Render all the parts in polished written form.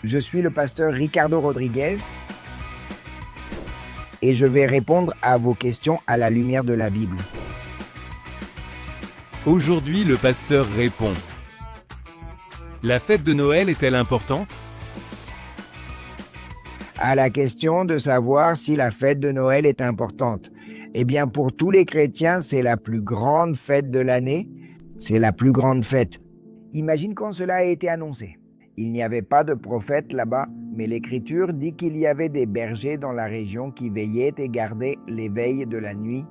Je suis le pasteur Ricardo Rodriguez et je vais répondre à vos questions à la lumière de la Bible. Aujourd'hui, le pasteur répond. La fête de Noël est-elle importante ? À la question de savoir si la fête de Noël est importante. Eh bien, pour tous les chrétiens, c'est la plus grande fête de l'année. C'est la plus grande fête. Imagine quand cela a été annoncé. Il n'y avait pas de prophète là-bas, mais l'Écriture dit qu'il y avait des bergers dans la région qui veillaient et gardaient les veilles de la nuit.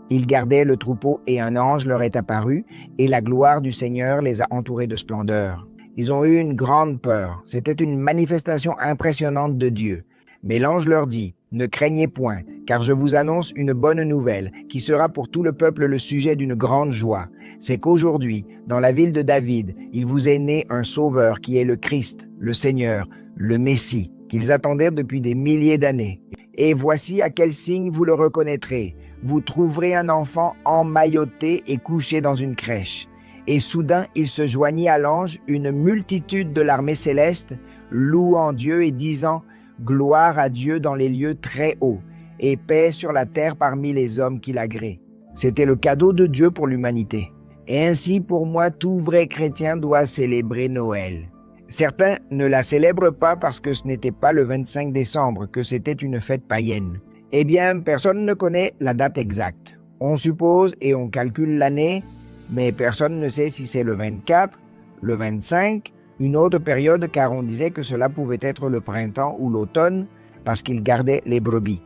Ils gardaient le troupeau et un ange leur est apparu et la gloire du Seigneur les a entourés de splendeur. Ils ont eu une grande peur. C'était une manifestation impressionnante de Dieu. Mais l'ange leur dit, « Ne craignez point, car je vous annonce une bonne nouvelle qui sera pour tout le peuple le sujet d'une grande joie. C'est qu'aujourd'hui, dans la ville de David, il vous est né un sauveur qui est le Christ, le Seigneur, le Messie, qu'ils attendaient depuis des milliers d'années. Et voici à quel signe vous le reconnaîtrez. Vous trouverez un enfant emmailloté et couché dans une crèche. » Et soudain, il se joignit à l'ange une multitude de l'armée céleste, louant Dieu et disant « Gloire à Dieu dans les lieux très hauts, et paix sur la terre parmi les hommes qui l'agréent. » C'était le cadeau de Dieu pour l'humanité. Et ainsi, pour moi, tout vrai chrétien doit célébrer Noël. Certains ne la célèbrent pas parce que ce n'était pas le 25 décembre, que c'était une fête païenne. Eh bien, personne ne connaît la date exacte. On suppose et on calcule l'année, mais personne ne sait si c'est le 24, le 25, une autre période, car on disait que cela pouvait être le printemps ou l'automne, parce qu'ils gardaient les brebis.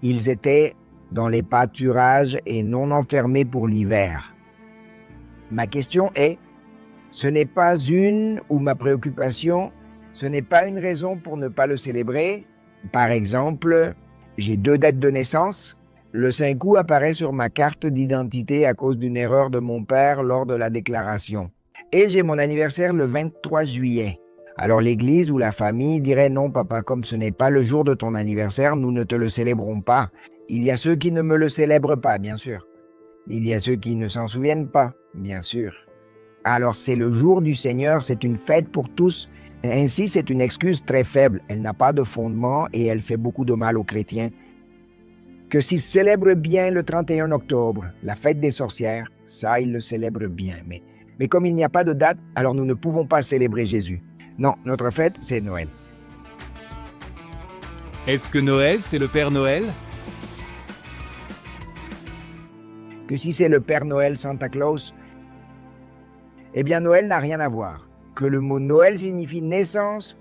Ils étaient dans les pâturages et non enfermés pour l'hiver. Ma question est, ce n'est pas ma préoccupation, ce n'est pas une raison pour ne pas le célébrer. Par exemple, j'ai 2 dates de naissance. Le 5 août apparaît sur ma carte d'identité à cause d'une erreur de mon père lors de la déclaration. Et j'ai mon anniversaire le 23 juillet. Alors l'église ou la famille dirait « Non papa, comme ce n'est pas le jour de ton anniversaire, nous ne te le célébrons pas. » Il y a ceux qui ne me le célèbrent pas, bien sûr. Il y a ceux qui ne s'en souviennent pas, bien sûr. Alors c'est le jour du Seigneur, c'est une fête pour tous. Ainsi, c'est une excuse très faible. Elle n'a pas de fondement et elle fait beaucoup de mal aux chrétiens. Que s'ils célèbrent bien le 31 octobre, la fête des sorcières, ça, ils le célèbrent bien. Mais comme il n'y a pas de date, alors nous ne pouvons pas célébrer Jésus. Non, notre fête, c'est Noël. Est-ce que Noël, c'est le Père Noël ? Que si c'est le Père Noël, Santa Claus, eh bien Noël n'a rien à voir. Que le mot Noël signifie naissance.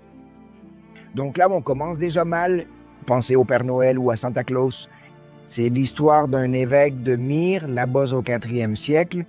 Donc là, on commence déjà mal. Penser au Père Noël ou à Santa Claus. C'est l'histoire d'un évêque de Myre, là-bas au IVe siècle,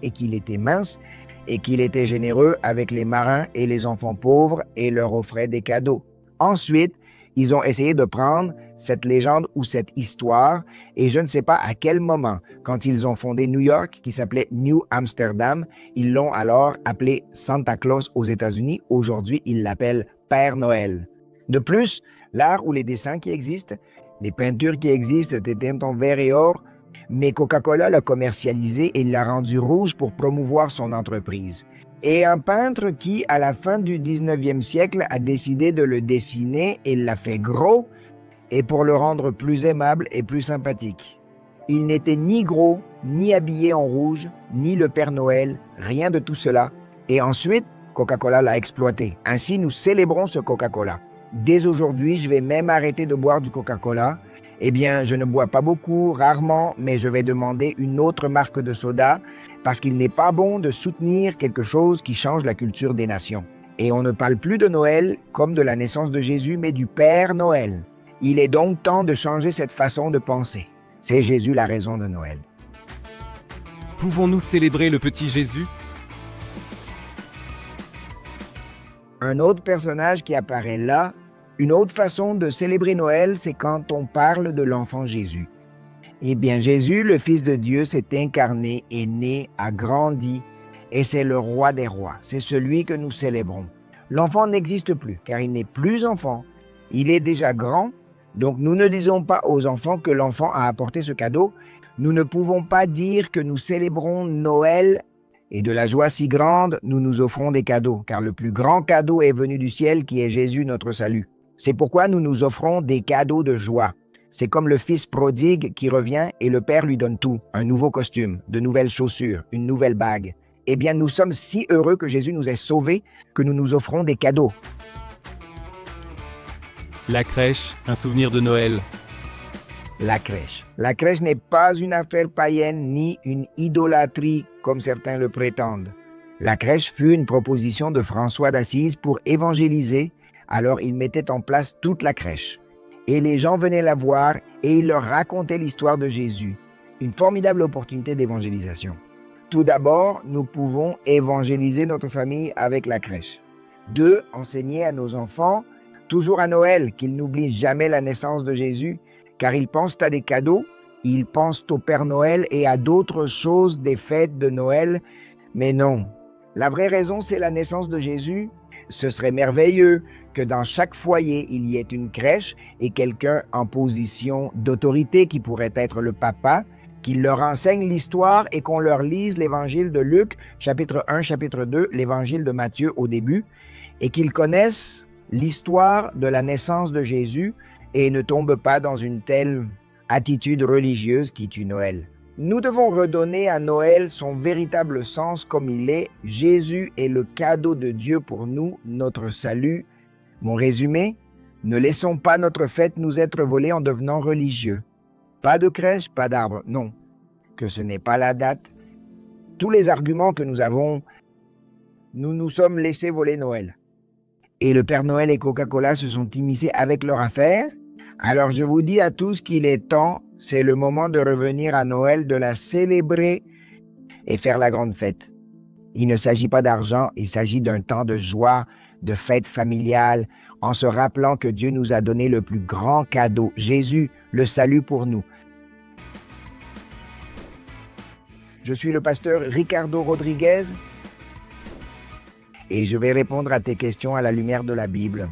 et qu'il était mince, et qu'il était généreux avec les marins et les enfants pauvres, et leur offrait des cadeaux. Ensuite, ils ont essayé de prendre cette légende ou cette histoire, et je ne sais pas à quel moment, quand ils ont fondé New York, qui s'appelait New Amsterdam, ils l'ont alors appelé Santa Claus aux États-Unis. Aujourd'hui, ils l'appellent Père Noël. De plus, l'art ou les dessins qui existent, les peintures qui existent étaient en verre et or, mais Coca-Cola l'a commercialisé et l'a rendu rouge pour promouvoir son entreprise. Et un peintre qui, à la fin du 19e siècle, a décidé de le dessiner et l'a fait gros, et pour le rendre plus aimable et plus sympathique. Il n'était ni gros, ni habillé en rouge, ni le Père Noël, rien de tout cela. Et ensuite, Coca-Cola l'a exploité. Ainsi, nous célébrons ce Coca-Cola. Dès aujourd'hui, je vais même arrêter de boire du Coca-Cola. Eh bien, je ne bois pas beaucoup, rarement, mais je vais demander une autre marque de soda parce qu'il n'est pas bon de soutenir quelque chose qui change la culture des nations. Et on ne parle plus de Noël comme de la naissance de Jésus, mais du Père Noël. Il est donc temps de changer cette façon de penser. C'est Jésus la raison de Noël. Pouvons-nous célébrer le petit Jésus ? Un autre personnage qui apparaît là, une autre façon de célébrer Noël, c'est quand on parle de l'enfant Jésus. Eh bien, Jésus, le Fils de Dieu, s'est incarné, est né, a grandi, et c'est le roi des rois. C'est celui que nous célébrons. L'enfant n'existe plus, car il n'est plus enfant. Il est déjà grand, donc nous ne disons pas aux enfants que l'enfant a apporté ce cadeau. Nous ne pouvons pas dire que nous célébrons Noël Et de la joie si grande, nous nous offrons des cadeaux, car le plus grand cadeau est venu du ciel qui est Jésus notre salut. C'est pourquoi nous nous offrons des cadeaux de joie. C'est comme le fils prodigue qui revient et le père lui donne tout, un nouveau costume, de nouvelles chaussures, une nouvelle bague. Eh bien, nous sommes si heureux que Jésus nous ait sauvés que nous nous offrons des cadeaux. La crèche, un souvenir de Noël. La crèche. La crèche n'est pas une affaire païenne ni une idolâtrie comme certains le prétendent. La crèche fut une proposition de François d'Assise pour évangéliser, alors il mettait en place toute la crèche. Et les gens venaient la voir et il leur racontait l'histoire de Jésus. Une formidable opportunité d'évangélisation. Tout d'abord, nous pouvons évangéliser notre famille avec la crèche. 2. Enseigner à nos enfants, toujours à Noël, qu'ils n'oublient jamais la naissance de Jésus, car ils pensent à des cadeaux, ils pensent au Père Noël et à d'autres choses des fêtes de Noël, mais non. La vraie raison, c'est la naissance de Jésus. Ce serait merveilleux que dans chaque foyer, il y ait une crèche et quelqu'un en position d'autorité qui pourrait être le papa, qui leur enseigne l'histoire et qu'on leur lise l'évangile de Luc, chapitre 1, chapitre 2, l'évangile de Matthieu au début, et qu'ils connaissent l'histoire de la naissance de Jésus et ne tombent pas dans une telle attitude religieuse qui tue Noël. Nous devons redonner à Noël son véritable sens comme il est. Jésus est le cadeau de Dieu pour nous, notre salut. Mon résumé, ne laissons pas notre fête nous être volée en devenant religieux. Pas de crèche, pas d'arbre, non. Que ce n'est pas la date. Tous les arguments que nous avons, nous nous sommes laissés voler Noël. Et le Père Noël et Coca-Cola se sont immiscés avec leur affaire. Alors je vous dis à tous qu'il est temps, c'est le moment de revenir à Noël, de la célébrer et faire la grande fête. Il ne s'agit pas d'argent, il s'agit d'un temps de joie, de fête familiale, en se rappelant que Dieu nous a donné le plus grand cadeau, Jésus, le salut pour nous. Je suis le pasteur Ricardo Rodriguez et je vais répondre à tes questions à la lumière de la Bible.